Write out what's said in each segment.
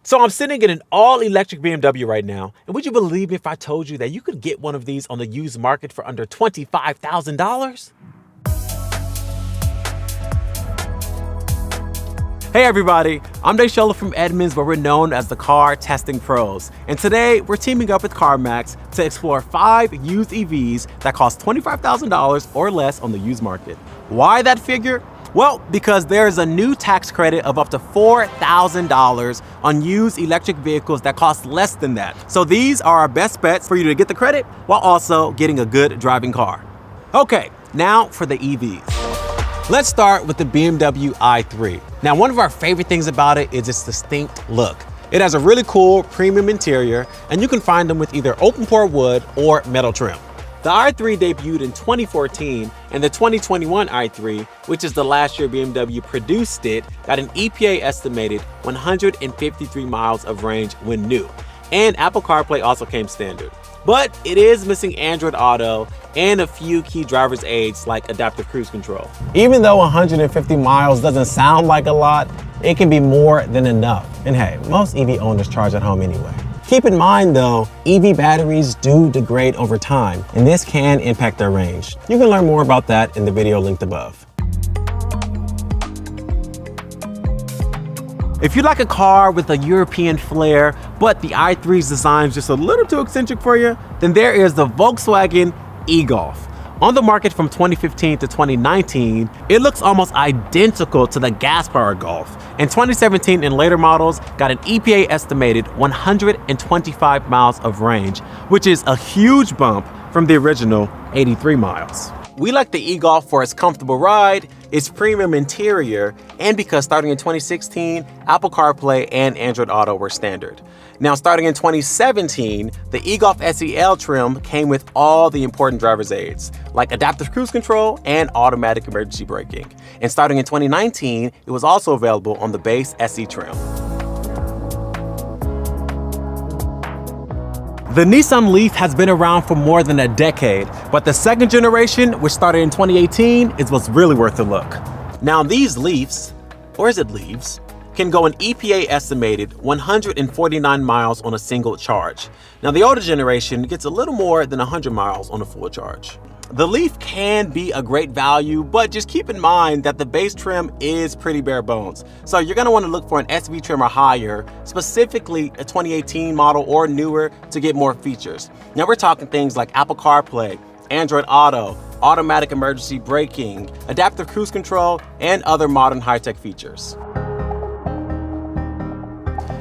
So I'm sitting in an all-electric BMW right now, and would you believe me if I told you that you could get one of these on the used market for under $25,000? Hey everybody, I'm Deshola from Edmonds, where we're known as the Car Testing Pros. And today, we're teaming up with CarMax to explore 5 used EVs that cost $25,000 or less on the used market. Why that figure? Well, because there's a new tax credit of up to $4,000 on used electric vehicles that cost less than that. So these are our best bets for you to get the credit while also getting a good driving car. Okay, now for the EVs. Let's start with the BMW i3. Now, one of our favorite things about it is its distinct look. It has a really cool premium interior, and you can find them with either open pore wood or metal trim. The i3 debuted in 2014, and the 2021 i3, which is the last year BMW produced it, got an EPA estimated 153 miles of range when new. And Apple CarPlay also came standard. But it is missing Android Auto and a few key driver's aids like adaptive cruise control. Even though 150 miles doesn't sound like a lot, it can be more than enough. And hey, most EV owners charge at home anyway. Keep in mind though, EV batteries do degrade over time, and this can impact their range. You can learn more about that in the video linked above. If you like a car with a European flair, but the i3's design is just a little too eccentric for you, then there is the Volkswagen e-Golf. On the market from 2015 to 2019, it looks almost identical to the gas-powered Golf. And 2017 and later models got an EPA estimated 125 miles of range, which is a huge bump from the original 83 miles. We like the e-Golf for its comfortable ride, its premium interior, and because starting in 2016, Apple CarPlay and Android Auto were standard. Now, starting in 2017, the e-Golf SEL trim came with all the important driver's aids, like adaptive cruise control and automatic emergency braking. And starting in 2019, it was also available on the base SE trim. The Nissan Leaf has been around for more than a decade, but the second generation, which started in 2018, is what's really worth a look. Now these Leafs, or is it Leaves, can go an EPA estimated 149 miles on a single charge. Now the older generation gets a little more than 100 miles on a full charge. The Leaf can be a great value, but just keep in mind that the base trim is pretty bare bones. So you're gonna wanna look for an SV trim or higher, specifically a 2018 model or newer to get more features. Now we're talking things like Apple CarPlay, Android Auto, automatic emergency braking, adaptive cruise control, and other modern high-tech features.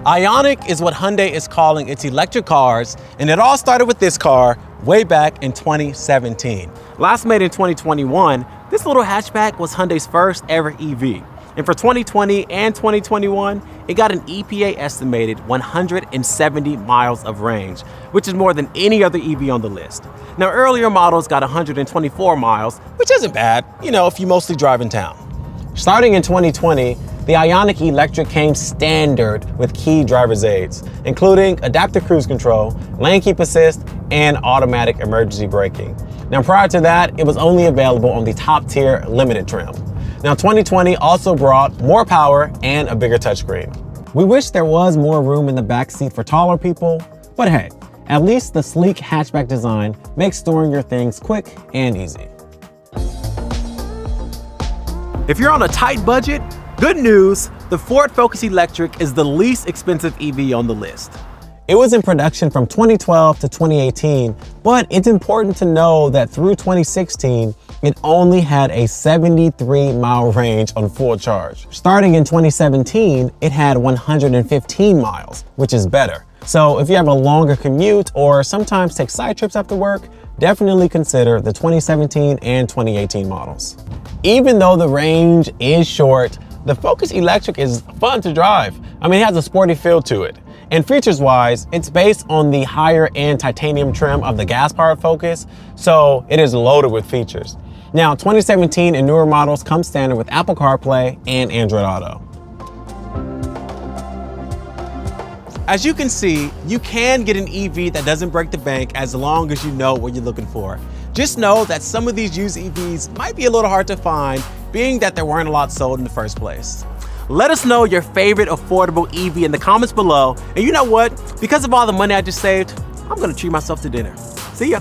Ioniq is what Hyundai is calling its electric cars, and it all started with this car way back in 2017. Last made in 2021, this little hatchback was Hyundai's first ever EV. And for 2020 and 2021, it got an EPA estimated 170 miles of range, which is more than any other EV on the list. Now earlier models got 124 miles, which isn't bad, if you mostly drive in town. Starting in 2020, the Ioniq Electric came standard with key driver's aids, including adaptive cruise control, lane keep assist, and automatic emergency braking. Now prior to that, it was only available on the top tier limited trim. Now 2020 also brought more power and a bigger touchscreen. We wish there was more room in the backseat for taller people, but hey, at least the sleek hatchback design makes storing your things quick and easy. If you're on a tight budget, good news, the Ford Focus Electric is the least expensive EV on the list. It was in production from 2012 to 2018, but it's important to know that through 2016, it only had a 73-mile range on full charge. Starting in 2017, it had 115 miles, which is better. So if you have a longer commute or sometimes take side trips after work, definitely consider the 2017 and 2018 models. Even though the range is short, the Focus Electric is fun to drive. It has a sporty feel to it. And features-wise, it's based on the higher-end titanium trim of the gas-powered Focus, so it is loaded with features. Now, 2017 and newer models come standard with Apple CarPlay and Android Auto. As you can see, you can get an EV that doesn't break the bank as long as you know what you're looking for. Just know that some of these used EVs might be a little hard to find, being that there weren't a lot sold in the first place. Let us know your favorite affordable EV in the comments below. And you know what? Because of all the money I just saved, I'm gonna treat myself to dinner. See ya.